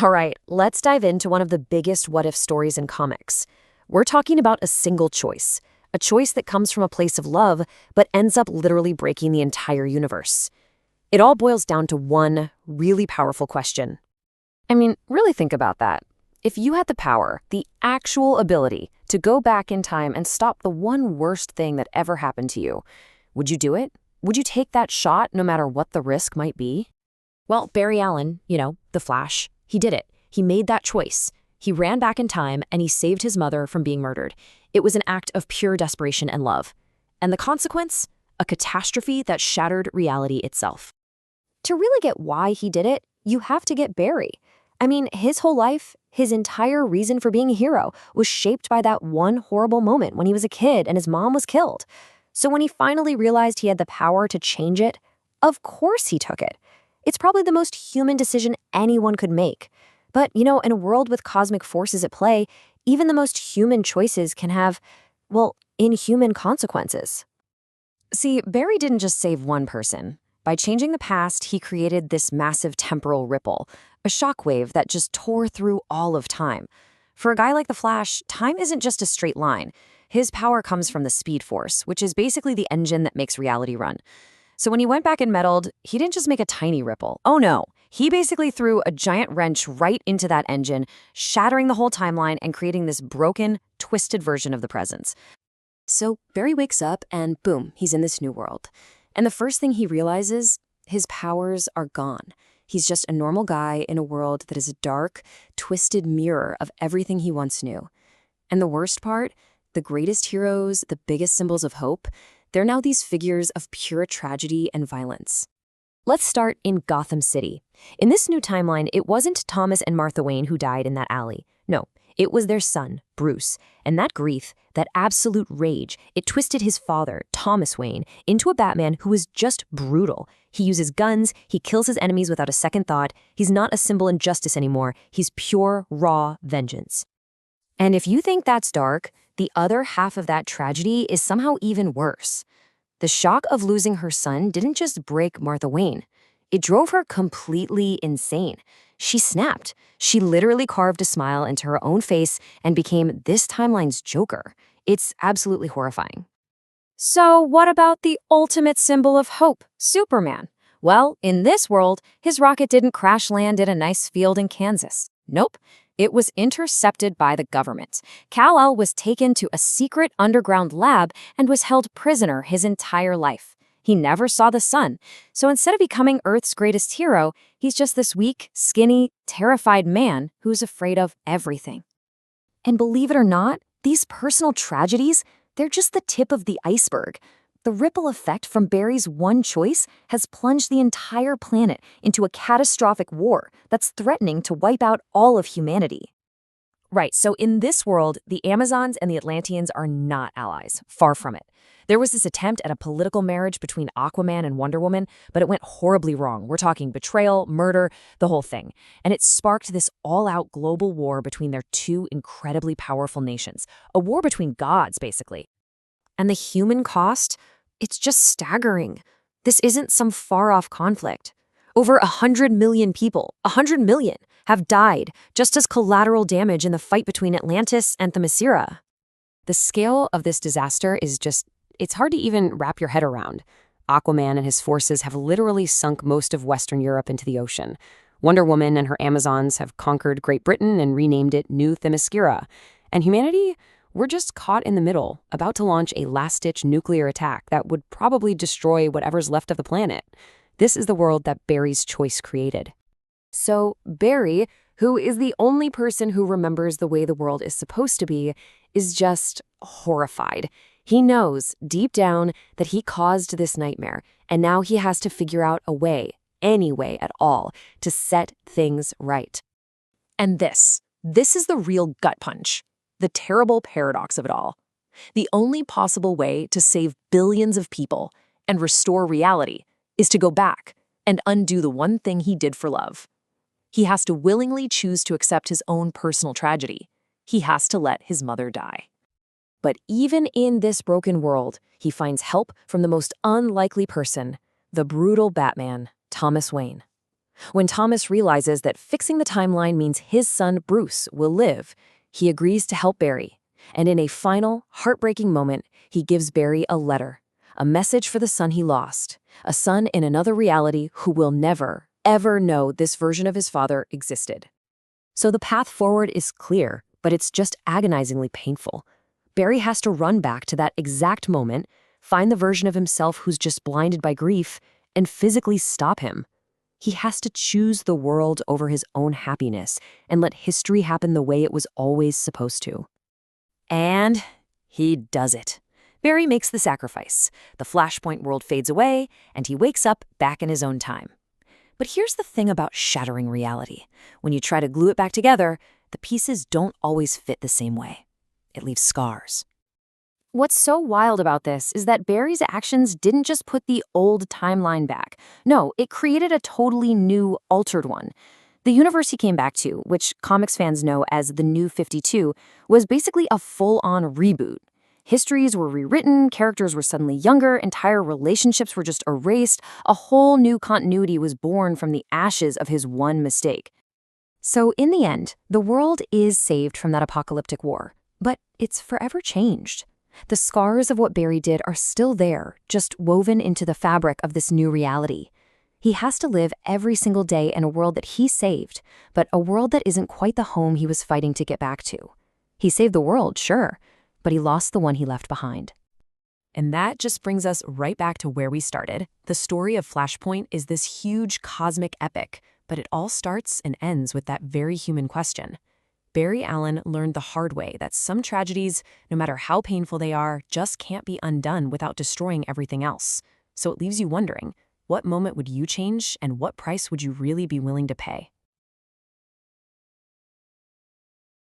All right, let's dive into one of the biggest what-if stories in comics. We're talking about a single choice, a choice that comes from a place of love, but ends up literally breaking the entire universe. It all boils down to one really powerful question. I mean, really think about that. If you had the power, the actual ability, to go back in time and stop the one worst thing that ever happened to you, would you do it? Would you take that shot no matter what the risk might be? Well, Barry Allen, the Flash, he did it. He made that choice. He ran back in time and he saved his mother from being murdered. It was an act of pure desperation and love. And the consequence? A catastrophe that shattered reality itself. To really get why he did it, you have to get Barry. I mean, his whole life, his entire reason for being a hero was shaped by that one horrible moment when he was a kid and his mom was killed. So when he finally realized he had the power to change it, of course he took it. It's probably the most human decision anyone could make. But, in a world with cosmic forces at play, even the most human choices can have, well, inhuman consequences. See, Barry didn't just save one person. By changing the past, he created this massive temporal ripple, a shockwave that just tore through all of time. For a guy like the Flash, time isn't just a straight line. His power comes from the Speed Force, which is basically the engine that makes reality run. So when he went back and meddled, he didn't just make a tiny ripple. Oh no, he basically threw a giant wrench right into that engine, shattering the whole timeline and creating this broken, twisted version of the present. So Barry wakes up and boom, he's in this new world. And the first thing he realizes, his powers are gone. He's just a normal guy in a world that is a dark, twisted mirror of everything he once knew. And the worst part, the greatest heroes, the biggest symbols of hope, they're now these figures of pure tragedy and violence. Let's start in Gotham City. In this new timeline, it wasn't Thomas and Martha Wayne who died in that alley. No, it was their son, Bruce. And that grief, that absolute rage, it twisted his father, Thomas Wayne, into a Batman who was just brutal. He uses guns, he kills his enemies without a second thought. He's not a symbol of justice anymore. He's pure, raw vengeance. And if you think that's dark, the other half of that tragedy is somehow even worse. The shock of losing her son didn't just break Martha Wayne. It drove her completely insane. She snapped. She literally carved a smile into her own face and became this timeline's Joker. It's absolutely horrifying. So what about the ultimate symbol of hope, Superman? Well, in this world, his rocket didn't crash land in a nice field in Kansas. Nope. It was intercepted by the government. Kal-El was taken to a secret underground lab and was held prisoner his entire life. He never saw the sun, so instead of becoming Earth's greatest hero, he's just this weak, skinny, terrified man who's afraid of everything. And believe it or not, these personal tragedies, they're just the tip of the iceberg. The ripple effect from Barry's one choice has plunged the entire planet into a catastrophic war that's threatening to wipe out all of humanity. Right, so in this world, the Amazons and the Atlanteans are not allies, far from it. There was this attempt at a political marriage between Aquaman and Wonder Woman, but it went horribly wrong. We're talking betrayal, murder, the whole thing. And it sparked this all-out global war between their two incredibly powerful nations. A war between gods, basically. And the human cost? It's just staggering. This isn't some far-off conflict. Over 100 million people, 100 million, have died just as collateral damage in the fight between Atlantis and Themyscira. The scale of this disaster is just, it's hard to even wrap your head around. Aquaman and his forces have literally sunk most of Western Europe into the ocean. Wonder Woman and her Amazons have conquered Great Britain and renamed it New Themyscira. And humanity? We're just caught in the middle, about to launch a last-ditch nuclear attack that would probably destroy whatever's left of the planet. This is the world that Barry's choice created. So Barry, who is the only person who remembers the way the world is supposed to be, is just horrified. He knows, deep down, that he caused this nightmare, and now he has to figure out a way, any way at all, to set things right. And this is the real gut punch. The terrible paradox of it all. The only possible way to save billions of people and restore reality is to go back and undo the one thing he did for love. He has to willingly choose to accept his own personal tragedy. He has to let his mother die. But even in this broken world, he finds help from the most unlikely person, the brutal Batman, Thomas Wayne. When Thomas realizes that fixing the timeline means his son, Bruce, will live, he agrees to help Barry. And in a final, heartbreaking moment, he gives Barry a letter, a message for the son he lost, a son in another reality who will never, ever know this version of his father existed. So the path forward is clear, but it's just agonizingly painful. Barry has to run back to that exact moment, find the version of himself who's just blinded by grief, and physically stop him. He has to choose the world over his own happiness and let history happen the way it was always supposed to. And he does it. Barry makes the sacrifice. The Flashpoint world fades away, and he wakes up back in his own time. But here's the thing about shattering reality. When you try to glue it back together, the pieces don't always fit the same way. It leaves scars. What's so wild about this is that Barry's actions didn't just put the old timeline back. No, it created a totally new, altered one. The universe he came back to, which comics fans know as the New 52, was basically a full-on reboot. Histories were rewritten, characters were suddenly younger, entire relationships were just erased, a whole new continuity was born from the ashes of his one mistake. So in the end, the world is saved from that apocalyptic war, but it's forever changed. The scars of what Barry did are still there, just woven into the fabric of this new reality. He has to live every single day in a world that he saved, but a world that isn't quite the home he was fighting to get back to. He saved the world, sure, but he lost the one he left behind. And that just brings us right back to where we started. The story of Flashpoint is this huge cosmic epic, but it all starts and ends with that very human question. Barry Allen learned the hard way that some tragedies, no matter how painful they are, just can't be undone without destroying everything else. So it leaves you wondering, what moment would you change and what price would you really be willing to pay?